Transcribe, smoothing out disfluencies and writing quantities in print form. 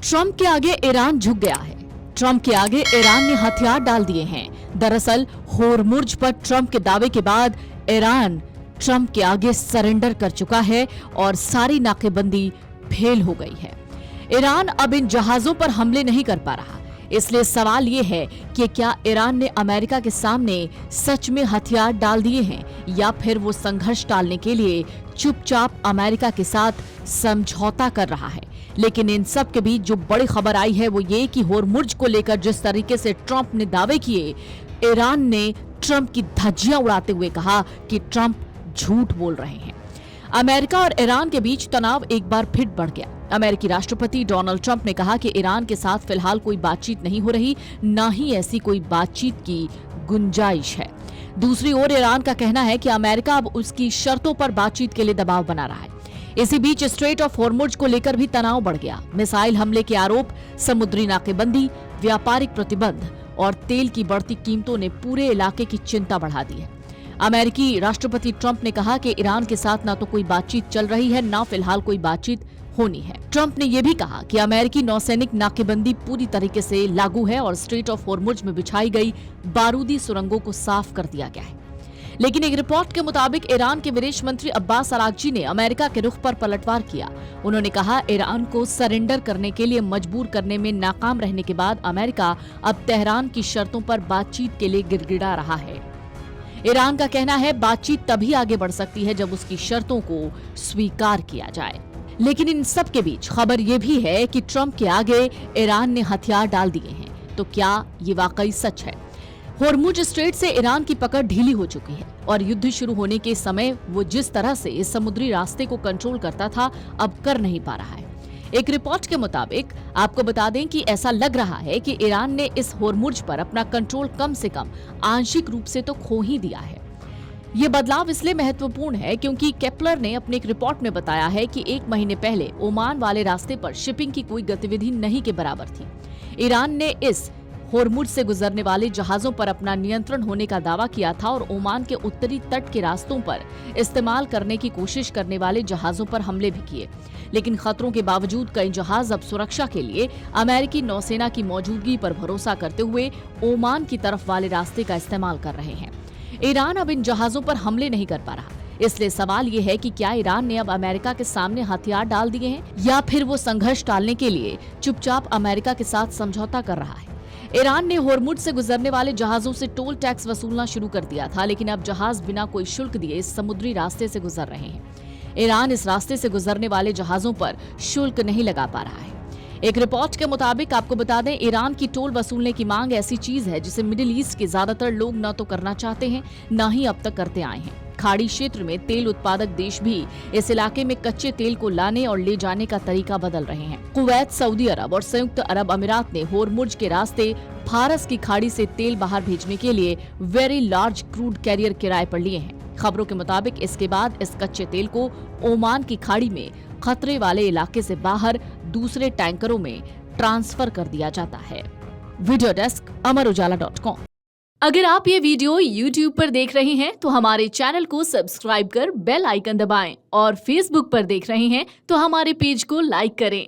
Trump के आगे Iran झुक गया है। ट्रंप के आगे ईरान ने हथियार डाल दिए हैं। दरअसल होर्मुज पर ट्रंप के दावे के बाद ईरान ट्रंप के आगे सरेंडर कर चुका है और सारी नाकेबंदी फेल हो गई है। ईरान अब इन जहाजों पर हमले नहीं कर पा रहा। इसलिए सवाल ये है कि क्या ईरान ने अमेरिका के सामने सच में हथियार डाल दिए हैं या फिर वो संघर्ष टालने के लिए चुपचाप अमेरिका के साथ समझौता कर रहा है। लेकिन इन सब के बीच जो बड़ी खबर आई है वो ये कि होर्मुज को लेकर जिस तरीके से ट्रंप ने दावे किए, ईरान ने ट्रंप की धज्जियां उड़ाते हुए कहा कि ट्रंप झूठ बोल रहे हैं। अमेरिका और ईरान के बीच तनाव एक बार फिर बढ़ गया। अमेरिकी राष्ट्रपति डोनाल्ड ट्रंप ने कहा कि ईरान के साथ फिलहाल कोई बातचीत नहीं हो रही, ना ही ऐसी कोई बातचीत की गुंजाइश है। दूसरी ओर ईरान का कहना है कि अमेरिका अब उसकी शर्तों पर बातचीत के लिए दबाव बना रहा है। इसी बीच स्ट्रेट ऑफ होर्मुज को लेकर भी तनाव बढ़ गया। मिसाइल हमले के आरोप, समुद्री नाकेबंदी, व्यापारिक प्रतिबंध और तेल की बढ़ती कीमतों ने पूरे इलाके की चिंता बढ़ा दी है। अमेरिकी राष्ट्रपति ट्रंप ने कहा कि ईरान के साथ ना तो कोई बातचीत चल रही है, ना फिलहाल कोई बातचीत होनी है। ट्रंप ने यह भी कहा कि अमेरिकी नौसैनिक नाकेबंदी पूरी तरीके से लागू है और स्ट्रेट ऑफ होर्मुज में बिछाई गई बारूदी सुरंगों को साफ कर दिया गया है। लेकिन एक रिपोर्ट के मुताबिक ईरान के विदेश मंत्री अब्बास अरागची ने अमेरिका के रुख पर पलटवार किया। उन्होंने कहा, ईरान को सरेंडर करने के लिए मजबूर करने में नाकाम रहने के बाद अमेरिका अब तेहरान की शर्तों पर बातचीत के लिए गिड़गिड़ा रहा है। ईरान का कहना है बातचीत तभी आगे बढ़ सकती है जब उसकी शर्तों को स्वीकार किया जाए। लेकिन इन सब के बीच खबर यह भी है कि ट्रंप के आगे ईरान ने हथियार डाल दिए हैं। तो क्या ये वाकई सच है? होर्मुज स्ट्रेट से ईरान की पकड़ ढीली हो चुकी है और युद्ध शुरू होने के समय वो जिस तरह से इस समुद्री रास्ते को कंट्रोल करता था, अब कर नहीं पा रहा है। एक रिपोर्ट के मुताबिक आपको बता दें कि ऐसा लग रहा है कि ईरान ने इस होर्मुज पर अपना कंट्रोल कम से कम आंशिक रूप से तो खो ही दिया है। ये बदलाव इसलिए महत्वपूर्ण है क्योंकि केपलर ने अपनी एक रिपोर्ट में बताया है कि 1 महीने पहले ओमान वाले रास्ते पर शिपिंग की कोई गतिविधि नहीं के बराबर थी। ईरान ने इस होर्मुज से गुजरने वाले जहाजों पर अपना नियंत्रण होने का दावा किया था और ओमान के उत्तरी तट के रास्तों पर इस्तेमाल करने की कोशिश करने वाले जहाजों पर हमले भी किए। लेकिन खतरों के बावजूद कई जहाज अब सुरक्षा के लिए अमेरिकी नौसेना की मौजूदगी पर भरोसा करते हुए ओमान की तरफ वाले रास्ते का इस्तेमाल कर रहे हैं। ईरान अब इन जहाजों पर हमले नहीं कर पा रहा। इसलिए सवाल ये है कि क्या ईरान ने अब अमेरिका के सामने हथियार डाल दिए हैं या फिर वो संघर्ष टालने के लिए चुपचाप अमेरिका के साथ समझौता कर रहा है। ईरान ने होर्मुज से गुजरने वाले जहाजों से टोल टैक्स वसूलना शुरू कर दिया था, लेकिन अब जहाज बिना कोई शुल्क दिए इस समुद्री रास्ते से गुजर रहे हैं। ईरान इस रास्ते से गुजरने वाले जहाजों पर शुल्क नहीं लगा पा रहा है। एक रिपोर्ट के मुताबिक आपको बता दें, ईरान की टोल वसूलने की मांग ऐसी चीज है जिसे मिडिल ईस्ट के ज्यादातर लोग न तो करना चाहते हैं, न ही अब तक करते आए हैं। खाड़ी क्षेत्र में तेल उत्पादक देश भी इस इलाके में कच्चे तेल को लाने और ले जाने का तरीका बदल रहे हैं। कुवैत, सऊदी अरब और संयुक्त अरब अमीरात ने होर्मुज के रास्ते फारस की खाड़ी से तेल बाहर भेजने के लिए वेरी लार्ज क्रूड कैरियर किराए पर लिए हैं। खबरों के मुताबिक इसके बाद इस कच्चे तेल को ओमान की खाड़ी में खतरे वाले इलाके से बाहर दूसरे टैंकरों में ट्रांसफर कर दिया जाता है। वीडियो डेस्क अमरउजाला.com। अगर आप ये वीडियो YouTube पर देख रहे हैं तो हमारे चैनल को सब्सक्राइब कर बेल आइकन दबाएं और Facebook पर देख रहे हैं तो हमारे पेज को लाइक करें।